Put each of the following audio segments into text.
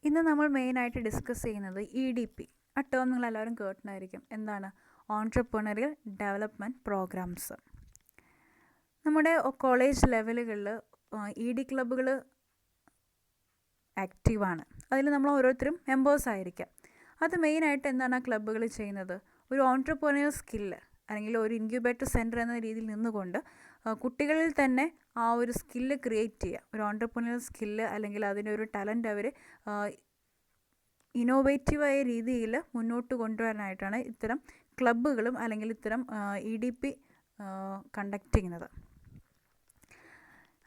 ഇന്ന് നമ്മൾ മെയിനായിട്ട് ഡിസ്കസ് ചെയ്യുന്നത് EDP. ആ ടേം നിങ്ങളെല്ലാവരും കേട്ടിട്ടുണ്ടായിരിക്കും. എന്താണ്? Entrepreneurial development programmes. നമ്മുടെ കോളേജ് ലെവലുകളിൽ ED ക്ലബ്ബുകൾ ആക്റ്റീവാണ്. അതിൽ നമ്മൾ ഓരോരുത്തരും മെമ്പേഴ്സ് ആയിരിക്കാം. അത് മെയിനായിട്ട് എന്താണ് ആ ക്ലബ്ബുകൾ ചെയ്യുന്നത്? ഒരു ഓൺട്രപ്രണറിയൽ സ്കില്ല് അല്ലെങ്കിൽ ഒരു ഇൻക്യുബേറ്റർ സെൻറ്റർ എന്ന രീതിയിൽ നിന്നുകൊണ്ട് കുട്ടികളിൽ തന്നെ ആ ഒരു സ്കില്ല് ക്രിയേറ്റ് ചെയ്യുക. ഒരു ഓൺട്രപ്രണറിയൽ സ്കില്ല് അല്ലെങ്കിൽ അതിൻ്റെ ഒരു ടാലൻറ്റ് അവർ ഇന്നോവേറ്റീവായ രീതിയിൽ മുന്നോട്ട് കൊണ്ടുവരാനായിട്ടാണ് ഇത്തരം ക്ലബ്ബുകളും അല്ലെങ്കിൽ ഇത്തരം EDP കണ്ടക്ട് ചെയ്യുന്നത്.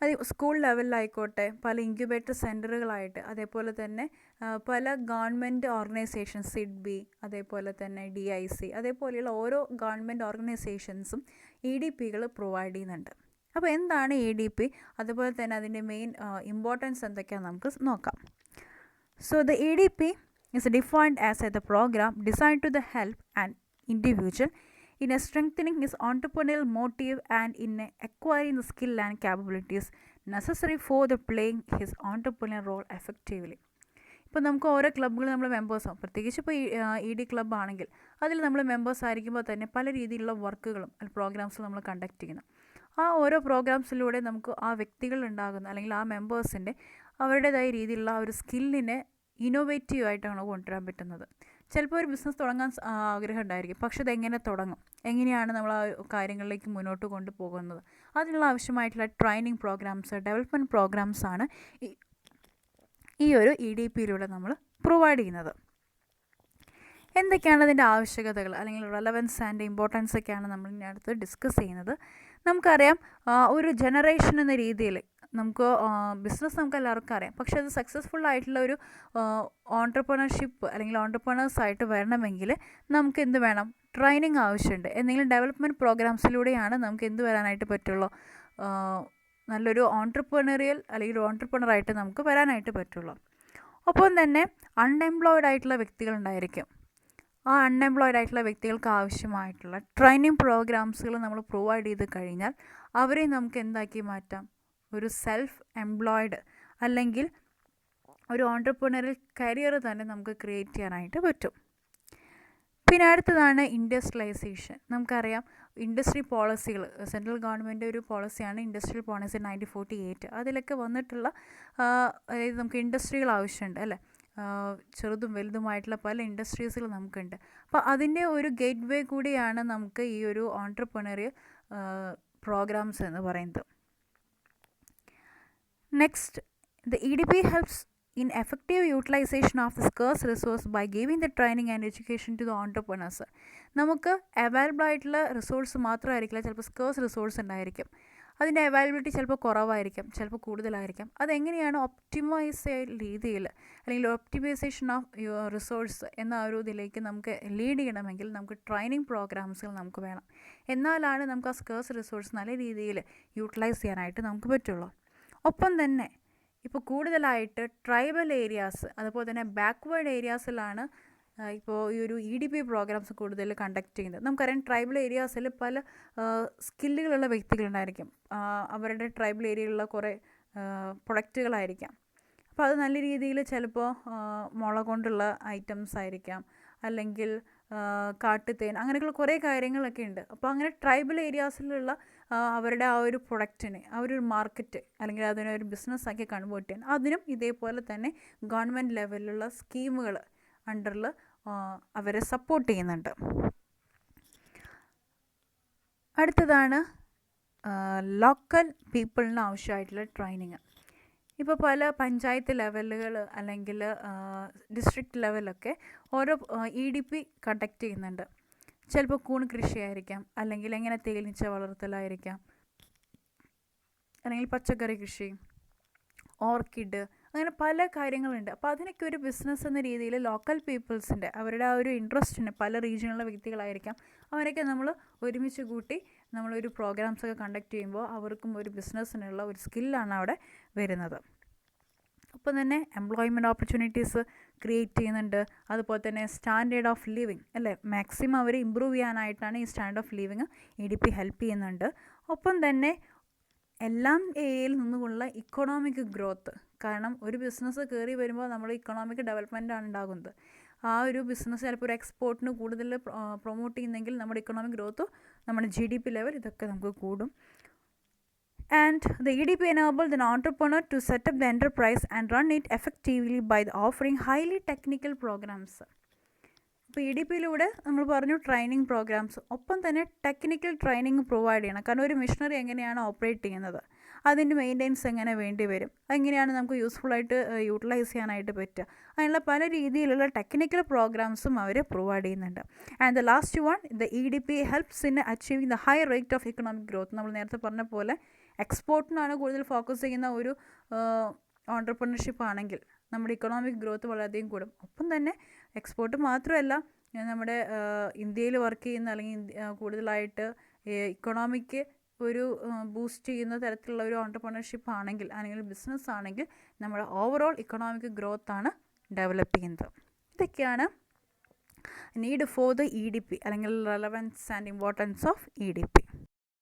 അത് സ്കൂൾ ലെവലിലായിക്കോട്ടെ, പല ഇൻക്യുബേറ്റർ സെൻറ്ററുകളായിട്ട്, അതേപോലെ തന്നെ പല ഗവൺമെൻറ് ഓർഗനൈസേഷൻസ്, സിഡ്ബി, അതേപോലെ തന്നെ DIC, അതേപോലെയുള്ള ഓരോ ഗവൺമെൻറ് ഓർഗനൈസേഷൻസും EDPകൾ പ്രൊവൈഡ് ചെയ്യുന്നുണ്ട്. അപ്പോൾ എന്താണ് EDP? അതുപോലെ തന്നെ അതിൻ്റെ മെയിൻ ഇമ്പോർട്ടൻസ് എന്തൊക്കെയാണെന്ന് നമുക്ക് നോക്കാം. So the EDP is defined as the program designed to help an individual in strengthening his entrepreneurial motive and in acquiring the skill and capabilities necessary for the playing his entrepreneurial role effectively. ഇപ്പോൾ നമുക്ക് ഓരോ ക്ലബ്ബുകൾ നമ്മൾ മെമ്പേഴ്സാവും. പ്രത്യേകിച്ച് ഇപ്പോൾ ED club ആണെങ്കിൽ അതിൽ നമ്മൾ മെമ്പേഴ്സ് ആയിരിക്കുമ്പോൾ തന്നെ പല രീതിയിലുള്ള വർക്കുകളും പ്രോഗ്രാംസും നമ്മൾ കണ്ടക്ട് ചെയ്യുന്നു. ആ ഓരോ പ്രോഗ്രാംസിലൂടെ നമുക്ക് ആ വ്യക്തികളുണ്ടാകുന്ന അല്ലെങ്കിൽ ആ മെമ്പേഴ്സിൻ്റെ അവരുടേതായ രീതിയിലുള്ള ഒരു സ്കില്ലിനെ ഇന്നോവേറ്റീവായിട്ടാണ് കൊണ്ടുവരാൻ പറ്റുന്നത്. ചിലപ്പോൾ ഒരു ബിസിനസ് തുടങ്ങാൻ ആഗ്രഹം ഉണ്ടായിരിക്കും, പക്ഷെ അതെങ്ങനെ തുടങ്ങും, എങ്ങനെയാണ് നമ്മൾ ആ കാര്യങ്ങളിലേക്ക് മുന്നോട്ട് കൊണ്ടുപോകുന്നത്, അതിനുള്ള ആവശ്യമായിട്ടുള്ള ട്രെയിനിങ് പ്രോഗ്രാംസ്, ഡെവലപ്മെൻറ്റ് പ്രോഗ്രാംസാണ് ഈ ഒരു EDPയിലൂടെ നമ്മൾ പ്രൊവൈഡ് ചെയ്യുന്നത്. എന്തൊക്കെയാണ് അതിൻ്റെ ആവശ്യകതകൾ അല്ലെങ്കിൽ റെലവൻസ് ആൻഡ് ഇമ്പോർട്ടൻസ് ഒക്കെയാണ് നമ്മൾ ഇനി അടുത്ത് ഡിസ്കസ് ചെയ്യുന്നത്. നമുക്കറിയാം, ഒരു ജനറേഷൻ എന്ന രീതിയിൽ നമുക്ക് ബിസിനസ് നമുക്ക് എല്ലാവർക്കും അറിയാം, പക്ഷേ അത് സക്സസ്ഫുൾ ആയിട്ടുള്ള ഒരു ഓൺട്രപ്രണർഷിപ്പ് അല്ലെങ്കിൽ ഓൺട്രപ്രണേഴ്സായിട്ട് വരണമെങ്കിൽ നമുക്ക് എന്ത് വേണം? ട്രെയിനിങ് ആവശ്യമുണ്ട്. എന്തെങ്കിലും ഡെവലപ്മെൻറ്റ് പ്രോഗ്രാംസിലൂടെയാണ് നമുക്ക് എന്ത് വരാനായിട്ട് പറ്റുള്ളൂ? നല്ലൊരു ഓൺട്രപ്രണറിയൽ അല്ലെങ്കിൽ ഓൺട്രപ്രണറായിട്ട് നമുക്ക് വരാനായിട്ട് പറ്റുള്ളൂ. ഒപ്പം തന്നെ അൺഎംപ്ലോയിഡ് ആയിട്ടുള്ള വ്യക്തികളുണ്ടായിരിക്കും. ആ അൺഎംപ്ലോയിഡ് ആയിട്ടുള്ള വ്യക്തികൾക്ക് ആവശ്യമായിട്ടുള്ള ട്രെയിനിങ് പ്രോഗ്രാംസുകൾ നമ്മൾ പ്രൊവൈഡ് ചെയ്ത് കഴിഞ്ഞാൽ അവരെ നമുക്ക് എന്താക്കി മാറ്റാം? ഒരു സെൽഫ് എംപ്ലോയിഡ് അല്ലെങ്കിൽ ഒരു ഓൺട്രപ്രണറിയൽ കരിയർ തന്നെ നമുക്ക് ക്രിയേറ്റ് ചെയ്യാനായിട്ട് പറ്റും. പിന്നെ അടുത്തതാണ് ഇൻഡസ്ട്രിയലൈസേഷൻ. നമുക്കറിയാം, ഇൻഡസ്ട്രി പോളിസികൾ, സെൻട്രൽ ഗവൺമെൻറ് ഒരു പോളിസിയാണ് ഇൻഡസ്ട്രിയൽ പോളിസി 1948. അതിലൊക്കെ വന്നിട്ടുള്ള അതായത് നമുക്ക് ഇൻഡസ്ട്രികൾ ആവശ്യമുണ്ട് അല്ലേ? ചെറുതും വലുതുമായിട്ടുള്ള പല ഇൻഡസ്ട്രീസുകൾ നമുക്കുണ്ട്. അപ്പോൾ അതിൻ്റെ ഒരു ഗേറ്റ് വേ കൂടിയാണ് നമുക്ക് ഈ ഒരു ഓൺട്രപ്രണറിയൽ പ്രോഗ്രാംസ് എന്ന് പറയുന്നത്. Next, the EDP helps in effective utilization of the scarce resource by giving the training and education to the entrepreneurs. നമുക്ക് അവൈലബിൾ ആയിട്ടുള്ള റിസോഴ്സ് മാത്രമായിരിക്കില്ല, ചിലപ്പോൾ സ്കേഴ്സ് റിസോഴ്സ് ഉണ്ടായിരിക്കും. അതിൻ്റെ അവൈലബിലിറ്റി ചിലപ്പോൾ കുറവായിരിക്കും, ചിലപ്പോൾ കൂടുതലായിരിക്കും. അതെങ്ങനെയാണ് ഒപ്റ്റിമൈസ് രീതിയിൽ അല്ലെങ്കിൽ ഒപ്റ്റിമൈസേഷൻ ഓഫ് റിസോഴ്സ് എന്ന ഒരു ഇതിലേക്ക് നമുക്ക് ലീഡ് ചെയ്യണമെങ്കിൽ നമുക്ക് ട്രെയിനിങ് പ്രോഗ്രാംസുകൾ നമുക്ക് വേണം. എന്നാലാണ് നമുക്ക് ആ സ്കേഴ്സ് റിസോഴ്സ് നല്ല രീതിയിൽ യൂട്ടിലൈസ് ചെയ്യാനായിട്ട് നമുക്ക് പറ്റുള്ളൂ. ഒപ്പം തന്നെ ഇപ്പോൾ കൂടുതലായിട്ട് ട്രൈബൽ ഏരിയാസ്, അതുപോലെ തന്നെ ബാക്ക്വേർഡ് ഏരിയാസിലാണ് ഇപ്പോൾ ഈ ഒരു EDP പ്രോഗ്രാംസ് കൂടുതൽ കണ്ടക്ട് ചെയ്യുന്നത്. നമുക്കറിയാം, ട്രൈബൽ ഏരിയാസിൽ പല സ്കില്ലുകളുള്ള വ്യക്തികളുണ്ടായിരിക്കും. അവരുടെ ട്രൈബൽ ഏരിയയിലുള്ള കുറേ പ്രൊഡക്റ്റുകളായിരിക്കാം. അപ്പോൾ അത് നല്ല രീതിയിൽ ചിലപ്പോൾ മുള കൊണ്ടുള്ള ഐറ്റംസ് ആയിരിക്കാം, അല്ലെങ്കിൽ കാട്ടുതേൻ, അങ്ങനെയൊക്കെയുള്ള കുറേ കാര്യങ്ങളൊക്കെ ഉണ്ട്. അപ്പോൾ അങ്ങനെ ട്രൈബൽ ഏരിയാസിലുള്ള അവരുടെ ആ ഒരു പ്രൊഡക്റ്റിനെ ആ ഒരു മാർക്കറ്റ് അല്ലെങ്കിൽ അതിനൊരു ബിസിനസ്സാക്കി കൺവേർട്ട് ചെയ്യാൻ അതിനും ഇതേപോലെ തന്നെ ഗവൺമെൻറ് ലെവലിലുള്ള സ്കീമുകൾ അണ്ടറിൽ അവരെ സപ്പോർട്ട് ചെയ്യുന്നുണ്ട്. അടുത്തതാണ് ലോക്കൽ പീപ്പിളിന് ആവശ്യമായിട്ടുള്ള ട്രെയിനിങ്. ഇപ്പോൾ പല പഞ്ചായത്ത് ലെവലുകൾ അല്ലെങ്കിൽ ഡിസ്ട്രിക്റ്റ് ലെവലൊക്കെ ഓരോ EDP കണ്ടക്ട് ചെയ്യുന്നുണ്ട്. ചിലപ്പോൾ കൂൺ കൃഷിയായിരിക്കാം, അല്ലെങ്കിൽ എങ്ങനെ തേനീച്ച വളർത്തലായിരിക്കാം, അല്ലെങ്കിൽ പച്ചക്കറി കൃഷി, ഓർക്കിഡ്, അങ്ങനെ പല കാര്യങ്ങളുണ്ട്. അപ്പോൾ അതിനൊക്കെ ഒരു ബിസിനസ് എന്ന രീതിയിൽ ലോക്കൽ പീപ്പിൾസിൻ്റെ അവരുടെ ആ ഒരു ഇൻട്രസ്റ്റിന് പല റീജിയണിലെ വ്യക്തികളായിരിക്കാം, അവരൊക്കെ നമ്മൾ ഒരുമിച്ച് കൂട്ടി നമ്മളൊരു പ്രോഗ്രാംസൊക്കെ കണ്ടക്ട് ചെയ്യുമ്പോൾ അവർക്കും ഒരു ബിസിനസ്സിനുള്ള ഒരു സ്കില്ലാണ് അവിടെ വരുന്നത്. ഒപ്പം തന്നെ എംപ്ലോയ്മെൻറ്റ് ഓപ്പർച്യൂണിറ്റീസ് ക്രിയേറ്റ് ചെയ്യുന്നുണ്ട്. അതുപോലെ തന്നെ സ്റ്റാൻഡേർഡ് ഓഫ് ലിവിങ് അല്ലേ, മാക്സിമം അവർ ഇമ്പ്രൂവ് ചെയ്യാനായിട്ടാണ് ഈ standard of living EDP help ചെയ്യുന്നുണ്ട്. ഒപ്പം തന്നെ എല്ലാം ഏരിയയിൽ നിന്നുമുള്ള ഇക്കണോമിക് ഗ്രോത്ത്. കാരണം ഒരു ബിസിനസ് കയറി വരുമ്പോൾ നമ്മൾ ഇക്കണോമിക് ഡെവലപ്മെൻറ്റാണ് ഉണ്ടാകുന്നത്. ആ ഒരു ബിസിനസ് ചിലപ്പോൾ ഒരു എക്സ്പോർട്ടിന് കൂടുതൽ പ്രൊമോട്ട് ചെയ്യുന്നെങ്കിൽ നമ്മുടെ ഇക്കണോമിക് ഗ്രോത്ത്, നമ്മുടെ GDP ലെവൽ ഇതൊക്കെ നമുക്ക് കൂടും. And the EDP enabled an entrepreneur to set up the enterprise and run it effectively by offering highly technical programs. ഇപ്പോൾ EDPയിലൂടെ നമ്മൾ പറഞ്ഞു ട്രെയിനിങ് പ്രോഗ്രാംസ്, ഒപ്പം തന്നെ ടെക്നിക്കൽ ട്രെയിനിങ് പ്രൊവൈഡ് ചെയ്യണം. കാരണം ഒരു മെഷീനറി എങ്ങനെയാണ് ഓപ്പറേറ്റ് ചെയ്യുന്നത്, അതിൻ്റെ മെയിൻ്റെനൻസ് എങ്ങനെ വേണ്ടി വരും, അതെങ്ങനെയാണ് നമുക്ക് യൂസ്ഫുള്ളായിട്ട് യൂട്ടിലൈസ് ചെയ്യാനായിട്ട് പറ്റുക, അതിനുള്ള പല രീതിയിലുള്ള ടെക്നിക്കൽ പ്രോഗ്രാംസും അവർ പ്രൊവൈഡ് ചെയ്യുന്നുണ്ട്. And the last one, the EDP helps in achieving the high rate of economic growth. നമ്മൾ നേരത്തെ പറഞ്ഞ പോലെ എക്സ്പോർട്ടിനാണ് കൂടുതൽ ഫോക്കസ് ചെയ്യുന്ന ഒരു ഓൺട്രപ്രണർഷിപ്പ് ആണെങ്കിൽ നമ്മുടെ ഇക്കണോമിക് ഗ്രോത്ത് വളരെയധികം കൂടും. ഒപ്പം തന്നെ എക്സ്പോർട്ട് മാത്രമല്ല, നമ്മുടെ ഇന്ത്യയിൽ വർക്ക് ചെയ്യുന്ന അല്ലെങ്കിൽ കൂടുതലായിട്ട് ഇക്കണോമിക്ക് ഒരു ബൂസ്റ്റ് ചെയ്യുന്ന തരത്തിലുള്ള ഒരു ഓൺട്രപ്രണർഷിപ്പ് ആണെങ്കിൽ അല്ലെങ്കിൽ ബിസിനസ് ആണെങ്കിൽ നമ്മുടെ ഓവറോൾ ഇക്കണോമിക് ഗ്രോത്താണ് ഡെവലപ്പ് ചെയ്യുന്നത്. ഇതൊക്കെയാണ് നീഡ് ഫോർ ദ EDP അല്ലെങ്കിൽ relevance and importance of EDP.